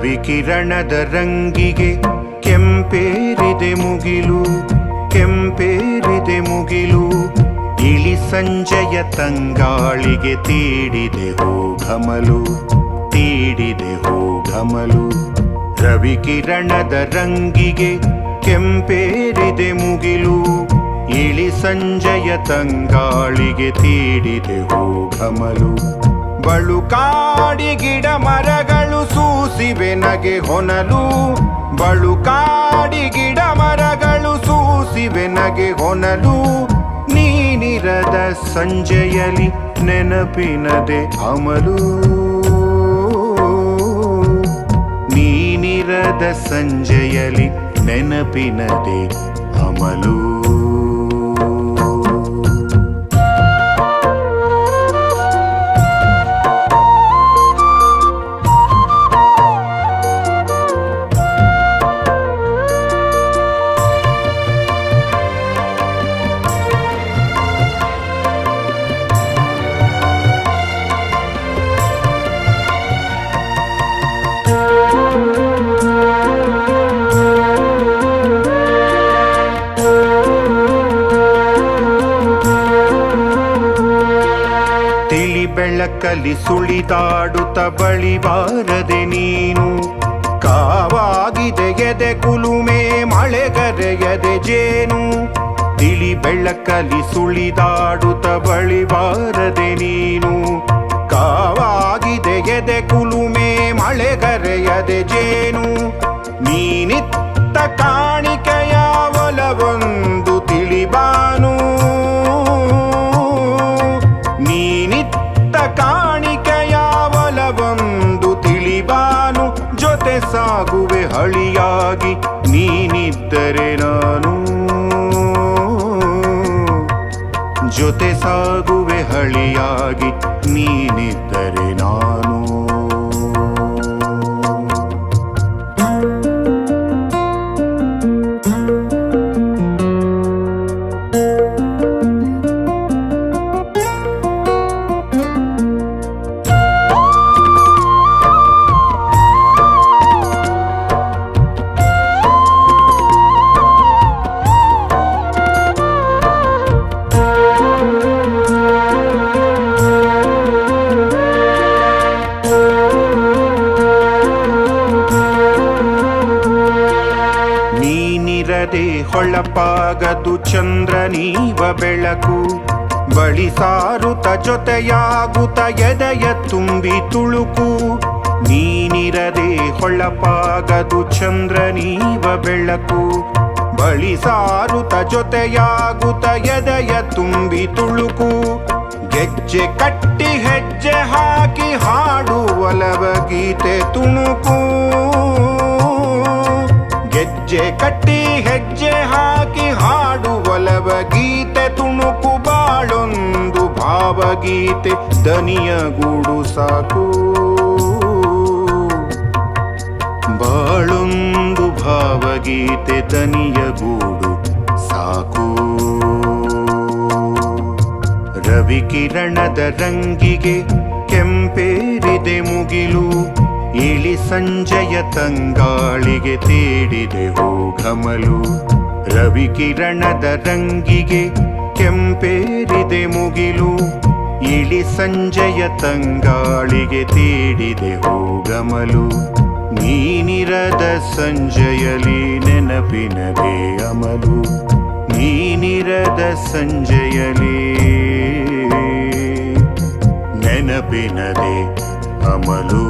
ರವಿಕಿರಣದ ರಂಗಿಗೆ ಕೆಂಪೇರಿದೆ ಮುಗಿಲು, ಕೆಂಪೇರಿದೆ ಮುಗಿಲು. ಇಳಿ ಸಂಜೆಯ ತಂಗಾಳಿಗೆ ತೀಡಿದೆ ಹೋಗಮಲು, ತೀಡಿದೆ ಹೋಗಮಲು. ರವಿಕಿರಣದ ರಂಗಿಗೆ ಕೆಂಪೇರಿದೆ ಮುಗಿಲು, ಇಳಿ ಸಂಜೆಯ ತಂಗಾಳಿಗೆ ತೀಡಿದೆ ಹೋಗಮಲು. ಬಳುಕಾಡಿ ಗಿಡ ಮರಗಳು ಸೂಸಿವೆ ನಗೆ ಹೊನಲು, ಬಳುಕಾಡಿ ಗಿಡ ಮರಗಳು ಸೂಸಿವೆ ನಗೆ ಹೊನಲು. ನೀನಿರದ ಸಂಜೆಯಲಿ ನೆನಪಿನದೆ ಅಮಲು, ನೀನಿರದ ಸಂಜೆಯಲಿ ನೆನಪಿನದೆ ಅಮಲು. ಬೆಳಕಲ್ಲಿ ಸುಳಿದಾಡುತ್ತ ಬಳಿ ಬಾರದೆ ನೀನು, ಕಾವಾಗಿದೆ ಎದೆ ಕುಲುಮೆ ಮಳೆಗರೆಯದೆ ಜೇನು. ತಿಳಿ ಬೆಳಕಲ್ಲಿ ಸುಳಿದಾಡುತ್ತ ಬಳಿ ಬಾರದೆ ನೀನು, ಕಾವಾಗಿದೆ ಎದೆ ಕುಲುಮೆ ಮಳೆಗರೆಯದೆ ಜೇನು. ನೀನಿತ್ತ ಕಾಣಿಕೆಯ ಒಲವೊಂದು ತಿಳಿಬಾನು, ಕಾಣಿಕೆಯ ಒಲವೊಂದು ತಿಳಿಬಾನು. ಜೊತೆ ಸಾಗುವೆ ಹಳಿಯಾಗಿ ನೀನಿದ್ದರೆ ನಾನು, ಜೊತೆ ಸಾಗುವೆ ಹಳಿಯಾಗಿ ನೀನಿದ್ದರೆ ನಾನು. ನೀನಿರದೆ ಹೊಳಪಾಗದು ಚಂದ್ರ ನೀವ ಬೆಳಕು, ಬಳಿ ಸಾರುತ್ತ ಜೊತೆಯಾಗುತ್ತ ಎದೆಯ ತುಂಬಿ ತುಳುಕು. ನೀನಿರದೆ ಹೊಳಪಾಗದು ಚಂದ್ರ ನೀವ ಬೆಳಕು, ಬಳಿ ಸಾರುತ್ತ ಜೊತೆಯಾಗುತ್ತ ಎದೆಯ ತುಂಬಿ ತುಳುಕು. ಗೆಜ್ಜೆ ಕಟ್ಟಿ ಹೆಜ್ಜೆ ಹಾಕಿ ಹಾಡುವಲವ ಗೀತೆ ತುಣುಕು, ಗೆಜ್ಜೆ ಕಟ್ಟಿ ಹೆಜ್ಜೆ ಹಾಕಿ ಹಾಡುವಲವ ಗೀತೆ ತುಣುಕು. ಬಾಳೊಂದು ಭಾವಗೀತೆ ದನಿಯ ಗೂಡು ಸಾಕು, ಬಾಳೊಂದು ಭಾವಗೀತೆ ದನಿಯ ಗೂಡು ಸಾಕು. ರವಿಕಿರಣದ ರಂಗಿಗೆ ಕೆಂಪೇರಿದೆ ಮುಗಿಲು, ಇಳಿ ಸಂಜೆಯ ತಂಗಾಳಿಗೆ ತೀಡಿದೆ ಹೋಗಮಲು. ರವಿಕಿರಣದ ರಂಗಿಗೆ ಕೆಂಪೇರಿದೆ ಮುಗಿಲು, ಇಳಿ ಸಂಜೆಯ ತಂಗಾಳಿಗೆ ತೀಡಿದೆ ಹೋಗಮಲು. ನೀನಿರದ ಸಂಜೆಯಲಿ ನೆನಪಿನದೆ ಅಮಲು, ನೀನಿರದ ಸಂಜೆಯಲಿ ನೆನಪಿನದೆ ಅಮಲು.